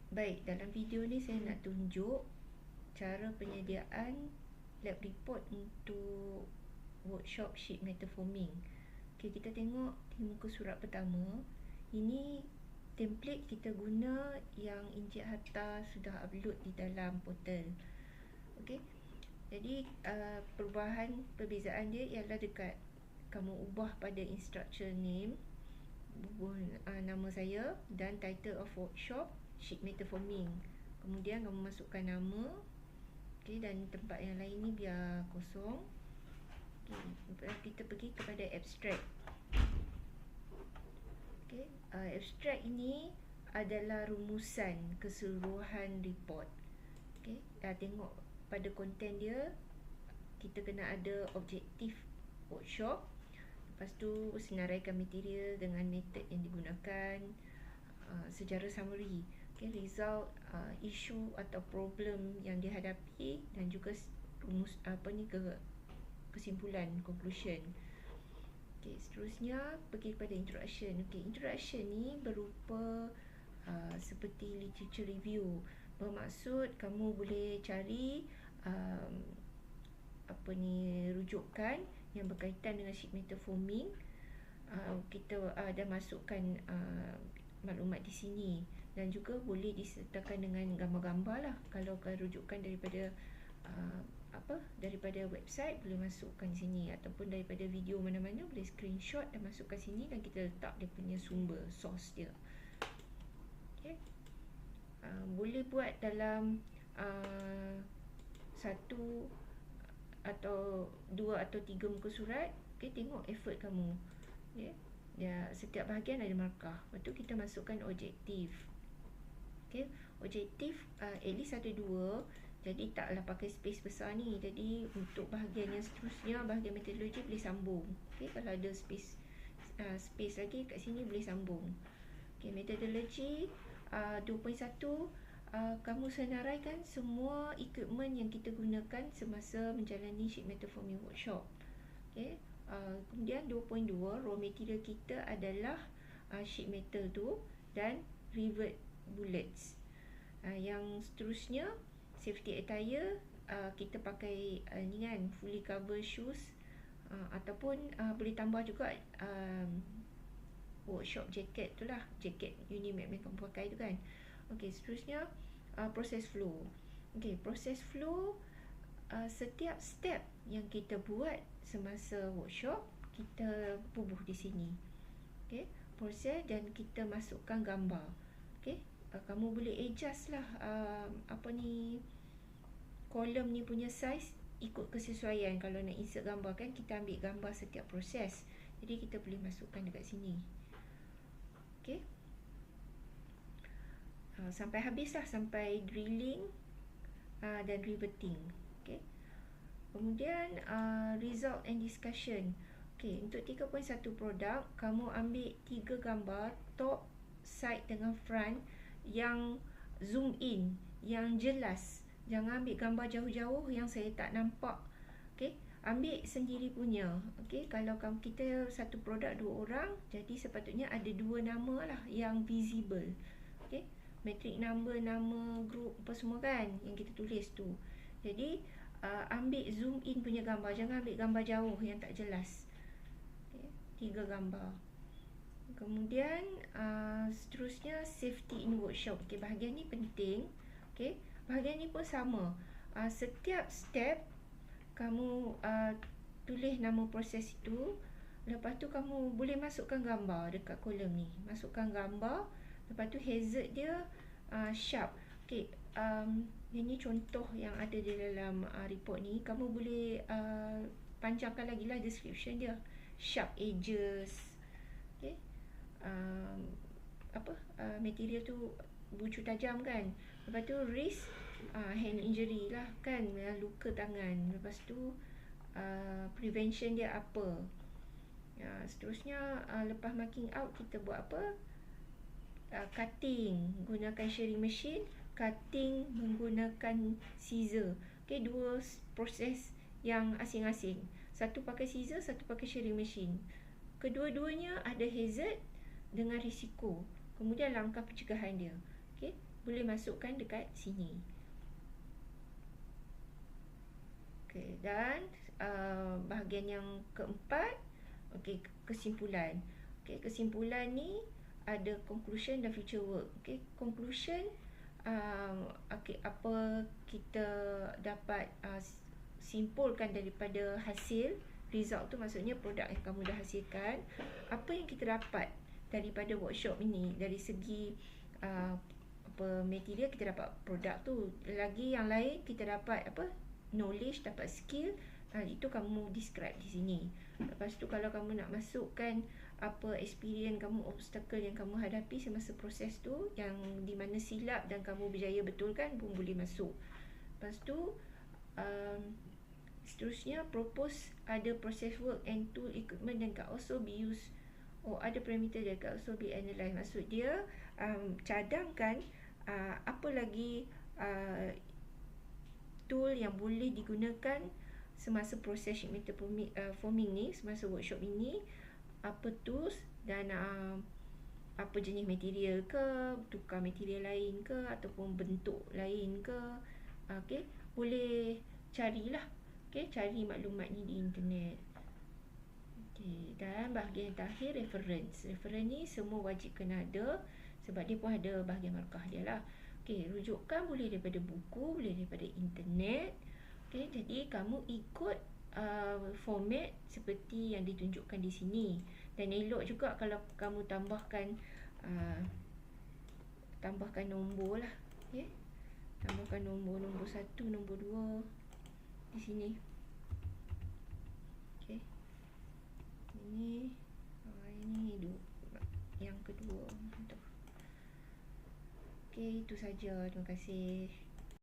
Baik, dalam video ni saya nak tunjuk cara penyediaan lab report untuk workshop sheet metal forming. Okay, kita tengok di muka surat pertama. Ini template kita guna yang Encik Hatta sudah upload di dalam portal. Okay, jadi perbezaan dia ialah dekat kamu ubah pada instructor name, nama saya dan title of workshop sheet metal forming. Kemudian kamu masukkan nama, okay, dan tempat yang lain ni biar kosong. Okay, kita pergi kepada abstract. Okay, abstract ini adalah rumusan keseluruhan report. Okay, tengok pada konten dia, kita kena ada objektif workshop, lepas tu senaraikan material dengan metod yang digunakan, sejarah summary, okay, result, isu atau problem yang dihadapi, dan juga rumus kesimpulan, conclusion. Okay, seterusnya pergi kepada introduction. Okay, introduction ni berupa seperti literature review. Bermaksud kamu boleh cari rujukan yang berkaitan dengan sheet metal forming. Kita dah masukkan maklumat di sini, dan juga boleh disertakan dengan gambar-gambar lah. Kalau rujukan daripada daripada website, boleh masukkan di sini, ataupun daripada video mana-mana boleh screenshot dan masukkan sini, dan kita letak dia punya sumber, source dia. Okay. Boleh buat dalam satu atau dua atau tiga muka surat. Okay, tengok effort kamu. Okay. Ya, setiap bahagian ada markah. Lepas tu kita masukkan objektif. Okay, objektif at least ada dua. Jadi taklah pakai space besar ni. Jadi untuk bahagian yang seterusnya, bahagian metodologi boleh sambung. Okay, kalau ada space lagi kat sini boleh sambung. Okay, metodologi 2.1, kamu senaraikan semua equipment yang kita gunakan semasa menjalani sheet metal forming workshop. Okay, kemudian 2.2, raw material kita adalah sheet metal tu dan rivet bullets. Yang seterusnya, safety attire, kita pakai ni kan, fully cover shoes, ataupun boleh tambah juga workshop jacket tu lah, jacket Unimed yang kamu pakai tu kan. Okay, seterusnya process flow. Okay, process flow, setiap step yang kita buat semasa workshop kita bubuh di sini. Okay, proses, dan kita masukkan gambar. Okay, kamu boleh adjust lah kolom ni punya size ikut kesesuaian. Kalau nak insert gambar kan, kita ambil gambar setiap proses, jadi kita boleh masukkan dekat sini. Okay, sampai habis lah, sampai drilling dan riveting. Okay, kemudian result and discussion. Okay, untuk 3.1 produk, kamu ambil 3 gambar, top, side dengan front, yang zoom in, yang jelas. Jangan ambil gambar jauh-jauh yang saya tak nampak. Okay, ambil sendiri punya. Okay, kalau kita satu produk 2 orang, jadi sepatutnya ada 2 nama lah yang visible. Okay, matric number, nama group, apa semua kan yang kita tulis tu. Jadi ambil zoom in punya gambar, jangan ambil gambar jauh yang tak jelas. Okay, 3 gambar. Kemudian seterusnya safety in workshop. Okay, bahagian ni penting. Okay, bahagian ni pun sama. Setiap step kamu tulis nama proses itu. Lepas tu kamu boleh masukkan gambar dekat kolom ni. Masukkan gambar. Lepas tu hazard dia sharp. Okay, ini contoh yang ada di dalam report ni. Kamu boleh panjangkan lagi lah description dia. Sharp edges. Okay, material tu bucu tajam kan. Lepas tu risk hand injury lah kan, luka tangan. Lepas tu prevention dia apa. Seterusnya lepas marking out, kita buat apa? Cutting gunakan shearing machine, cutting menggunakan scissor. Okay, 2 proses yang asing-asing. Satu pakai scissor, satu pakai shearing machine. Kedua-duanya ada hazard dengan risiko. Kemudian langkah pencegahan dia. Okay, boleh masukkan dekat sini. Okey, dan bahagian yang keempat, okey, kesimpulan. Okey, kesimpulan ni ada conclusion dan future work. Okey, conclusion, okey, apa kita dapat simpulkan daripada hasil result tu, maksudnya produk yang kamu dah hasilkan. Apa yang kita dapat daripada workshop ini, dari segi material kita dapat produk tu, lagi yang lain kita dapat knowledge, dapat skill. Itu kamu describe di sini. Lepas tu kalau kamu nak masukkan experience kamu, obstacle yang kamu hadapi semasa proses tu, yang di mana silap dan kamu berjaya betulkan pun boleh masuk. Lepas tu seterusnya, propose ada process work and tool equipment that can also be used, or other parameter that can also be analysed. Maksud dia cadangkan apa lagi tool yang boleh digunakan semasa proses sheet metal forming ni, semasa workshop ini. Apa tools dan apa jenis material ke, tukar material lain ke, ataupun bentuk lain ke. Okey, boleh carilah. Okey, cari maklumat ni di internet. Okey, dan bahagian terakhir, reference. Reference ni semua wajib kena ada, sebab dia pun ada bahagian markah dia lah. Okey, rujukan boleh daripada buku, boleh daripada internet. Okey, jadi kamu ikut format seperti yang ditunjukkan di sini. Dan elok juga kalau kamu tambahkan nombor lah. Okey, tambahkan nombor 1, nombor 2 di sini. Okey, ini yang kedua. Okey, itu saja. Terima kasih.